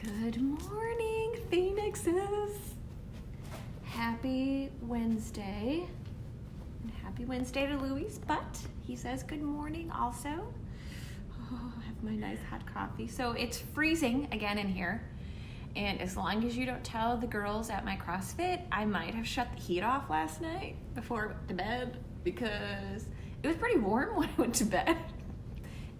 Good morning, Phoenixes. Happy Wednesday. And happy Wednesday to Louie's butt. He says good morning also. Oh, I have my nice hot coffee. So it's freezing again in here. And as long as you don't tell the girls at my CrossFit, I might have shut the heat off last night before I went to bed because it was pretty warm when I went to bed.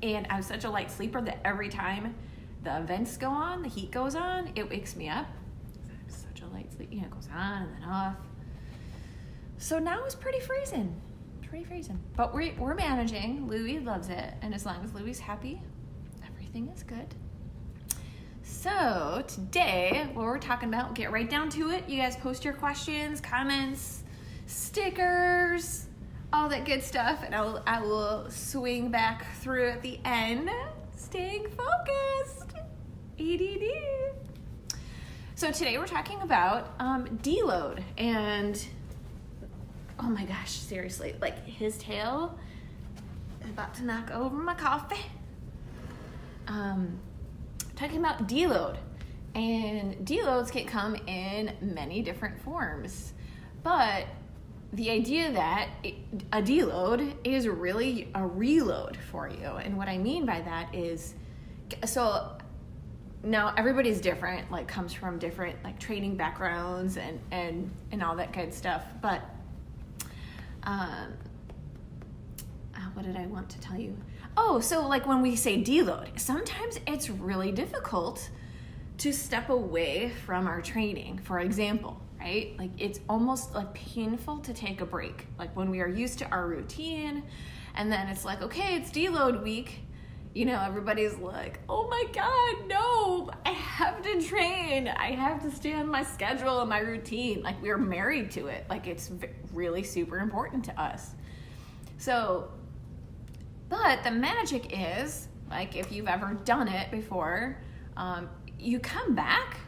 And I'm such a light sleeper that every time the vents go on, the heat goes on, it wakes me up. I'm such a light sleeper, it goes on and then off. So now it's pretty freezing. But we're managing. Louie loves it. And as long as Louie's happy, everything is good. So today, what we're talking about, we'll get right down to it. You guys post your questions, comments, stickers, all that good stuff. And I will swing back through at the end, staying focused. EDD. So today we're talking about Deload. And oh my gosh, seriously, like his tail is about to knock over my coffee. Talking about deload, and deloads can come in many different forms, but the idea that a deload is really a reload for you. And what I mean by that is, so now everybody's different, like comes from different like training backgrounds and all that good stuff, but what did I want to tell you? Oh, so like when we say deload, sometimes it's really difficult to step away from our training, for example, right? Like it's almost like painful to take a break. Like when we are used to our routine and then it's like, okay, it's deload week. You know, everybody's like, oh my God, no, I have to train. I have to stay on my schedule and my routine. Like we're married to it. Like it's really super important to us. So, but the magic is, like if you've ever done it before, you come back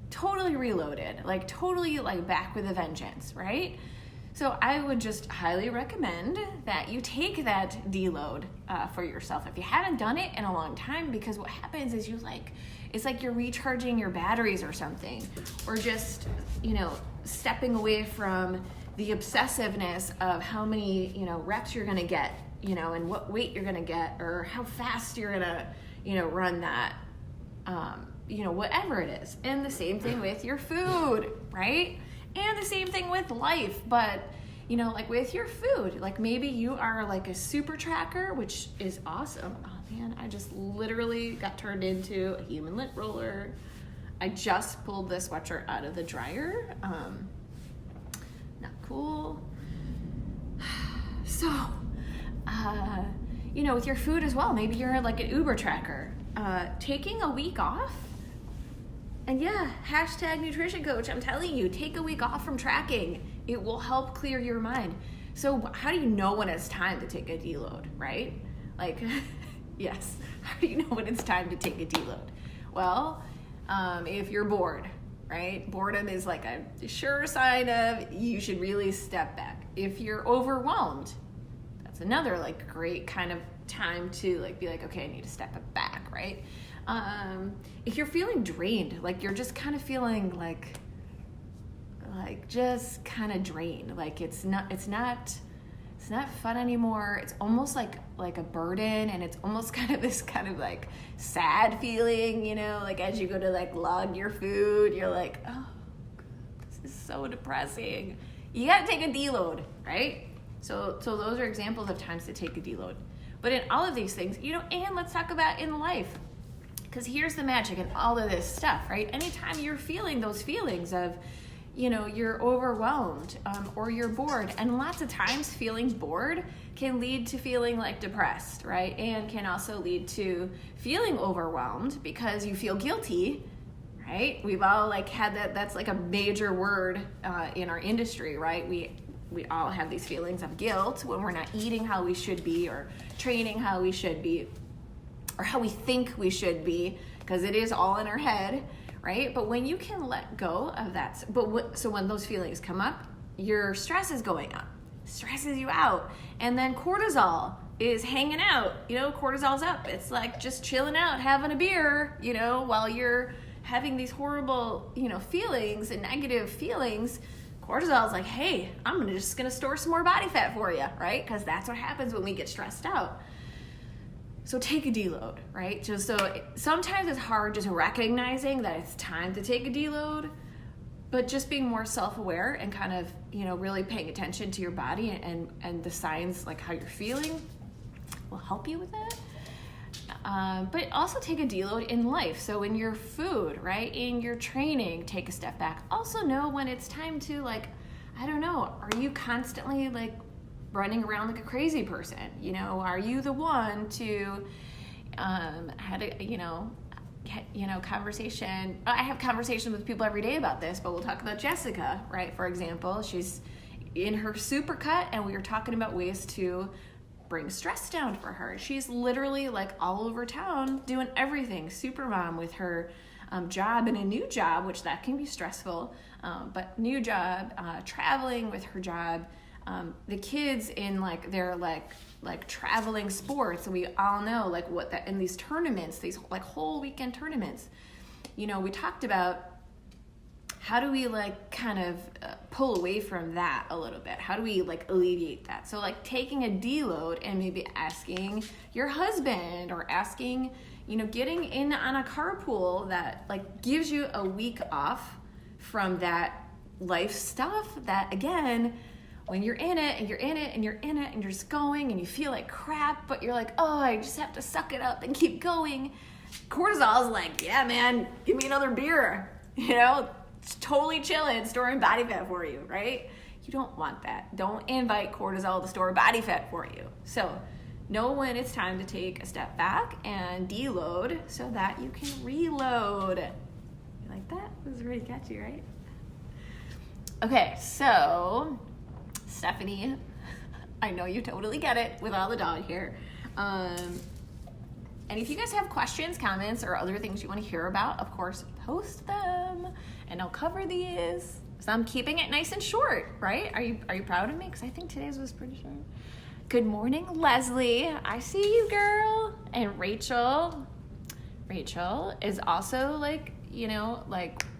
totally reloaded, like totally like back with a vengeance, right? So I would just highly recommend that you take that deload for yourself if you haven't done it in a long time, because what happens is it's like you're recharging your batteries or something, or just, stepping away from the obsessiveness of how many, reps you're gonna get, and what weight you're gonna get, or how fast you're gonna, run that, whatever it is. And the same thing with your food, right? And the same thing with life, but, like with your food, like maybe you are like a super tracker, which is awesome. Oh man, I just literally got turned into a human lint roller. I just pulled this sweatshirt out of the dryer. Not cool. So, with your food as well, maybe you're like an Uber tracker. Taking a week off, and yeah, hashtag nutrition coach, I'm telling you, take a week off from tracking. It will help clear your mind. So how do you know when it's time to take a deload, right? Like, yes, how do you know when it's time to take a deload? Well, if you're bored, right? Boredom is like a sure sign of you should really step back. If you're overwhelmed, that's another like great kind of time to like be like, okay, I need to step it back, right? If you're feeling drained, like you're just kind of feeling like just kind of drained, like it's not fun anymore. It's almost like a burden, and it's almost kind of this kind of like sad feeling, like as you go to like log your food, you're like, oh, this is so depressing. You gotta take a deload, right? So those are examples of times to take a deload. But in all of these things, and let's talk about in life, because here's the magic in all of this stuff, right? Anytime you're feeling those feelings of, you're overwhelmed or you're bored, and lots of times feeling bored can lead to feeling like depressed, right? And can also lead to feeling overwhelmed because you feel guilty, right? We've all like had that's like a major word in our industry, right? We all have these feelings of guilt when we're not eating how we should be, or training how we should be, or how we think we should be, because it is all in our head, right? But when you can let go of that, so when those feelings come up, your stress is going up, stresses you out, and then cortisol is hanging out. Cortisol's up. It's like just chilling out, having a beer, while you're having these horrible, feelings and negative feelings, cortisol is like, hey, I'm just gonna store some more body fat for you, right? Because that's what happens when we get stressed out. So take a deload, right? Sometimes it's hard just recognizing that it's time to take a deload, but just being more self-aware and kind of, really paying attention to your body and the signs, like how you're feeling, will help you with that. But also take a deload in life. So in your food, right? In your training, take a step back. Also know when it's time to, are you constantly running around like a crazy person? Are you the one to conversation? I have conversations with people every day about this, but we'll talk about Jessica, right? For example, she's in her supercut, and we were talking about ways to bring stress down for her. She's literally all over town doing everything. Super mom with her job and a new job, which that can be stressful, but new job, traveling with her job, the kids in their traveling sports. And we all know what that in these tournaments, these whole weekend tournaments, we talked about how do we pull away from that a little bit? How do we alleviate that? So taking a deload and maybe asking your husband or asking, getting in on a carpool that gives you a week off from that life stuff that, again, when you're in it and you're in it and you're in it and you're just going and you feel like crap, but you're I just have to suck it up and keep going. Cortisol is yeah, man, give me another beer, It's totally chilling, storing body fat for you, right? You don't want that. Don't invite cortisol to store body fat for you. So know when it's time to take a step back and deload so that you can reload. You like that? It was really catchy, right? Okay, so Stephanie, I know you totally get it with all the dog hair. And if you guys have questions, comments, or other things you want to hear about, of course, post them, and I'll cover these. So I'm keeping it nice and short, right? Are you proud of me? Because I think today's was pretty short. Good morning, Leslie. I see you, girl. And Rachel. Rachel is also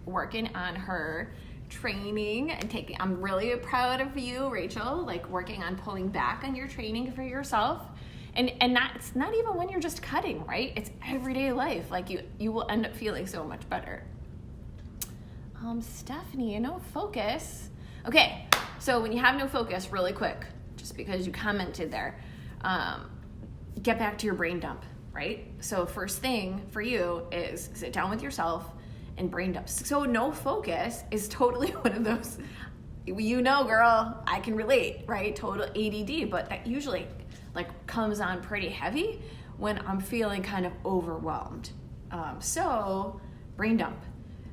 working on her training and taking. I'm really proud of you, Rachel. Working on pulling back on your training for yourself. And it's not even when you're just cutting, right? It's everyday life. You will end up feeling so much better. Stephanie, focus. Okay, so when you have no focus, really quick, just because you commented there, get back to your brain dump, right? So first thing for you is sit down with yourself and brain dump. So no focus is totally one of those, girl, I can relate, right? Total ADD, but that usually comes on pretty heavy when I'm feeling kind of overwhelmed. So brain dump.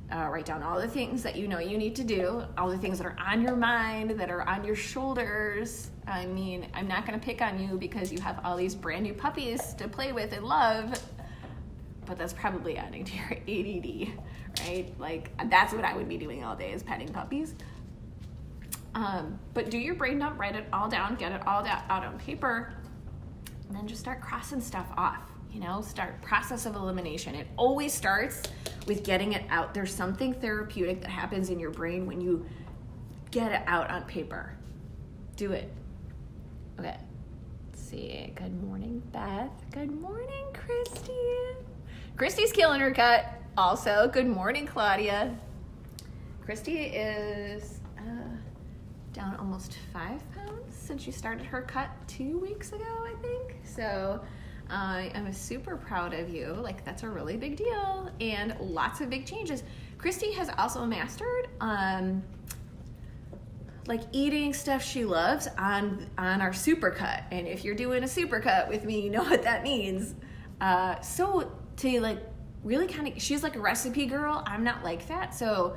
Write down all the things that you need to do, all the things that are on your mind, that are on your shoulders. I mean, I'm not going to pick on you because you have all these brand new puppies to play with and love, but that's probably adding to your ADD, right? That's what I would be doing all day, is petting puppies. But do your brain dump, write it all down, get it all out on paper, and then just start crossing stuff off, start process of elimination. It always starts with getting it out. There's something therapeutic that happens in your brain when you get it out on paper. Do it. Okay. Let's see. Good morning, Beth. Good morning, Christy. Christy's killing her cut. Also, good morning, Claudia. Christy is down almost 5 pounds since she started her cut 2 weeks ago, I think. So I am super proud of you. That's a really big deal, and lots of big changes. Christy has also mastered eating stuff she loves on our supercut. And if you're doing a supercut with me, you know what that means. So to really kind of, she's a recipe girl. I'm not like that. So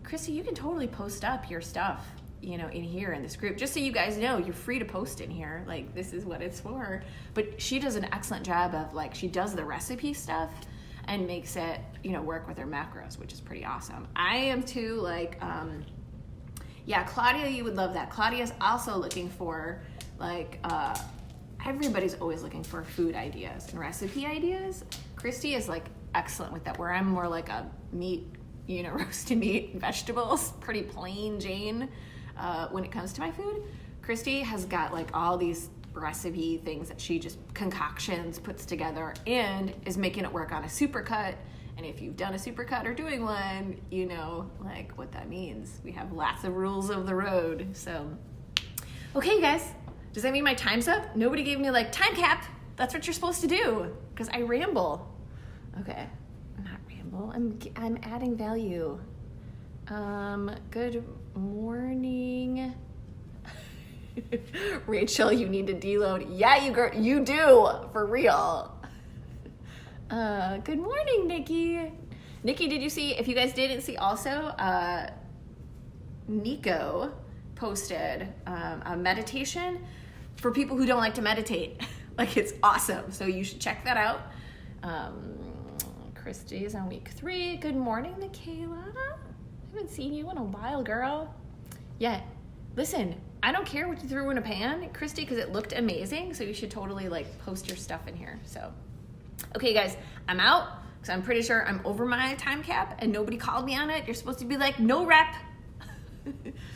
Christy, you can totally post up your stuff, in here in this group, just so you guys know, you're free to post in here. This is what it's for. But she does an excellent job of she does the recipe stuff and makes it, work with her macros, which is pretty awesome. I am too, Claudia, you would love that. Claudia's also looking for, everybody's always looking for food ideas and recipe ideas. Christy is excellent with that, where I'm more like a meat, roasted meat and vegetables, pretty plain Jane when it comes to my food. Christy has got like all these recipe things that she just concoctions, puts together, and is making it work on a supercut. And if you've done a supercut or doing one, you know like what that means. We have lots of rules of the road. So, okay, you guys, does that mean my time's up? Nobody gave me like time cap. That's what you're supposed to do, because I ramble. Okay, not ramble. I'm adding value. Good morning. Rachel, you need to deload. Yeah, you do, for real. Good morning, Nikki. Nikki, did you see, if you guys didn't see also, Nico posted a meditation for people who don't like to meditate. Like, it's awesome. So you should check that out. Christy is on week 3. Good morning, Michaela. I haven't seen you in a while, girl. Yeah, listen, I don't care what you threw in a pan, Christy, because it looked amazing. So you should totally like post your stuff in here. So, okay, guys, I'm out because I'm pretty sure I'm over my time cap and nobody called me on it. You're supposed to be like, no rep.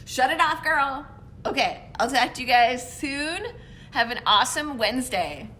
Shut it off, girl. Okay, I'll talk to you guys soon. Have an awesome Wednesday.